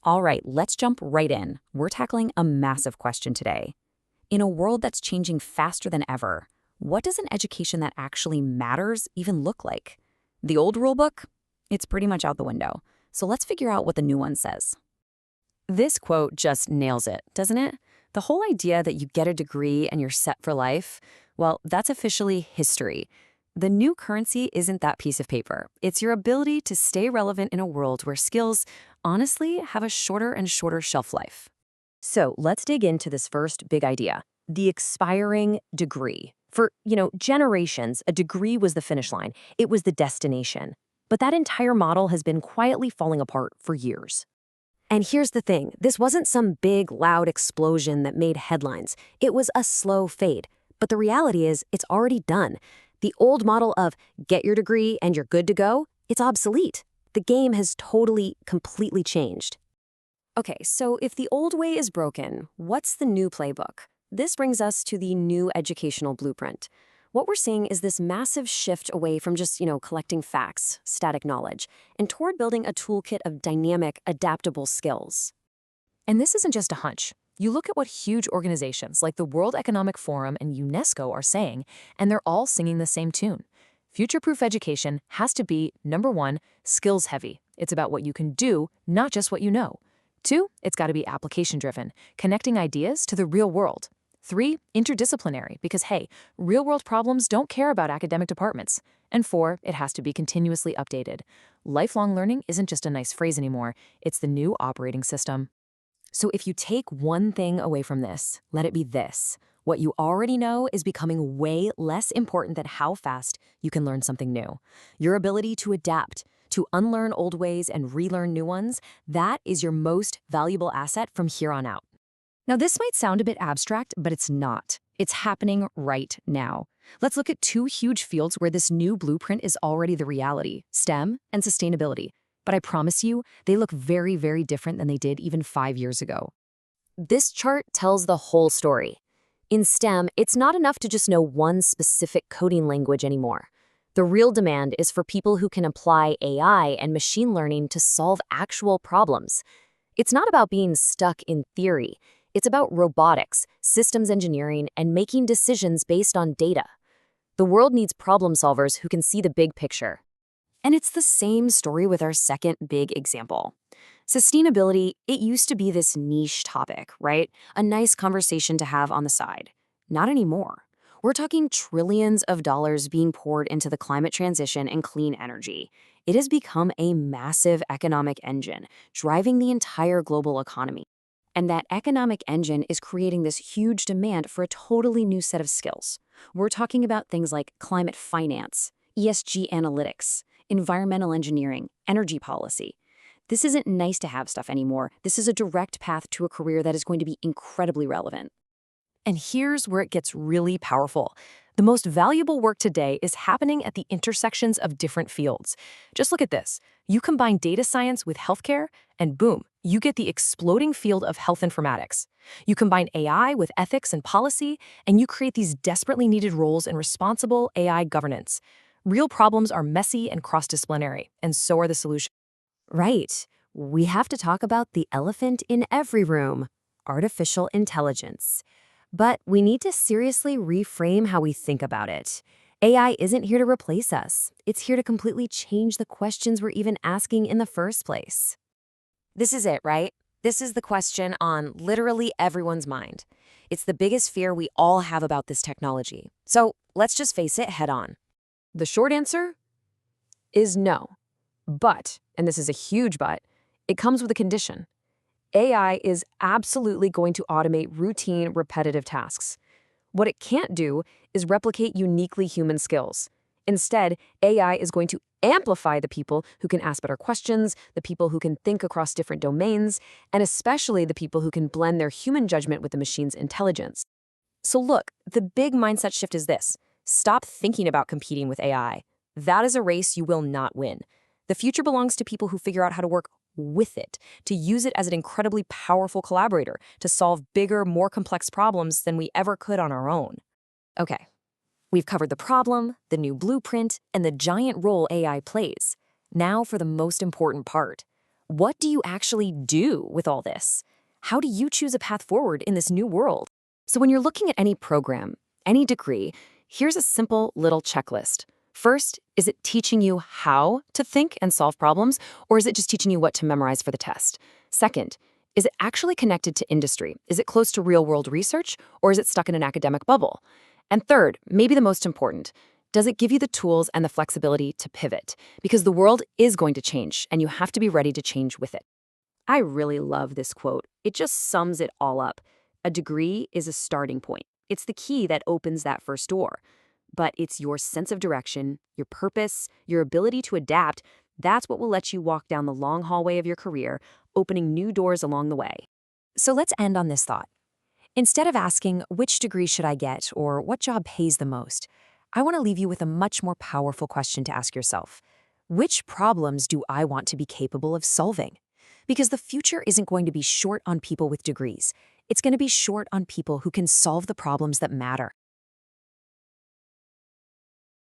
All right, let's jump right in. We're tackling a massive question today. In a world that's changing faster than ever, what does an education that actually matters even look like? The old rulebook? It's pretty much out the window. So let's figure out what the new one says. This quote just nails it, doesn't it? The whole idea that you get a degree and you're set for life, well, that's officially history. The new currency isn't that piece of paper. It's your ability to stay relevant in a world where skills, honestly, have a shorter and shorter shelf life. So let's dig into this first big idea, the expiring degree. For, generations, a degree was the finish line. It was the destination. But that entire model has been quietly falling apart for years. And here's the thing, this wasn't some big, loud explosion that made headlines. It was a slow fade. But the reality is, it's already done. The old model of get your degree and you're good to go, it's obsolete. The game has totally, completely changed. Okay, so if the old way is broken, what's the new playbook? This brings us to the new educational blueprint. What we're seeing is this massive shift away from just, collecting facts, static knowledge, and toward building a toolkit of dynamic, adaptable skills. And this isn't just a hunch. You look at what huge organizations like the World Economic Forum and UNESCO are saying, and they're all singing the same tune. Future-proof education has to be, number one, skills-heavy. It's about what you can do, not just what you know. 2, it's got to be application-driven, connecting ideas to the real world. 3, interdisciplinary, because hey, real-world problems don't care about academic departments. And 4, it has to be continuously updated. Lifelong learning isn't just a nice phrase anymore, it's the new operating system. So if you take one thing away from this, let it be this. What you already know is becoming way less important than how fast you can learn something new. Your ability to adapt, to unlearn old ways and relearn new ones, that is your most valuable asset from here on out. Now, this might sound a bit abstract, but it's not. It's happening right now. Let's look at 2 huge fields where this new blueprint is already the reality, STEM and sustainability. But I promise you, they look very, very different than they did even 5 years ago. This chart tells the whole story. In STEM, it's not enough to just know one specific coding language anymore. The real demand is for people who can apply AI and machine learning to solve actual problems. It's not about being stuck in theory. It's about robotics, systems engineering, and making decisions based on data. The world needs problem solvers who can see the big picture. And it's the same story with our second big example. Sustainability, it used to be this niche topic, right? A nice conversation to have on the side. Not anymore. We're talking trillions of dollars being poured into the climate transition and clean energy. It has become a massive economic engine, driving the entire global economy. And that economic engine is creating this huge demand for a totally new set of skills. We're talking about things like climate finance, ESG analytics, environmental engineering, energy policy. This isn't nice to have stuff anymore. This is a direct path to a career that is going to be incredibly relevant. And here's where it gets really powerful. The most valuable work today is happening at the intersections of different fields. Just look at this. You combine data science with healthcare, and boom, you get the exploding field of health informatics. You combine AI with ethics and policy, and you create these desperately needed roles in responsible AI governance. Real problems are messy and cross-disciplinary, and so are the solutions. Right. We have to talk about the elephant in every room, artificial intelligence. But we need to seriously reframe how we think about it. AI isn't here to replace us. It's here to completely change the questions we're even asking in the first place. This is it, right? This is the question on literally everyone's mind. It's the biggest fear we all have about this technology. So let's just face it head on. The short answer is no. But, and this is a huge but, it comes with a condition. AI is absolutely going to automate routine, repetitive tasks. What it can't do is replicate uniquely human skills. Instead, AI is going to amplify the people who can ask better questions, the people who can think across different domains, and especially the people who can blend their human judgment with the machine's intelligence. So look, the big mindset shift is this. Stop thinking about competing with AI. That is a race you will not win. The future belongs to people who figure out how to work with it, to use it as an incredibly powerful collaborator, to solve bigger, more complex problems than we ever could on our own. Okay, we've covered the problem, the new blueprint, and the giant role AI plays. Now for the most important part. what do you actually do with all this? How do you choose a path forward in this new world? So when you're looking at any program, any degree, here's a simple little checklist. First, is it teaching you how to think and solve problems, or is it just teaching you what to memorize for the test? Second, is it actually connected to industry? Is it close to real-world research, or is it stuck in an academic bubble? And third, maybe the most important, does it give you the tools and the flexibility to pivot? Because the world is going to change, and you have to be ready to change with it. I really love this quote. It just sums it all up. A degree is a starting point. It's the key that opens that first door. But it's your sense of direction, your purpose, your ability to adapt. That's what will let you walk down the long hallway of your career, opening new doors along the way. So let's end on this thought. Instead of asking, which degree should I get or what job pays the most, I want to leave you with a much more powerful question to ask yourself. Which problems do I want to be capable of solving? Because the future isn't going to be short on people with degrees. It's going to be short on people who can solve the problems that matter.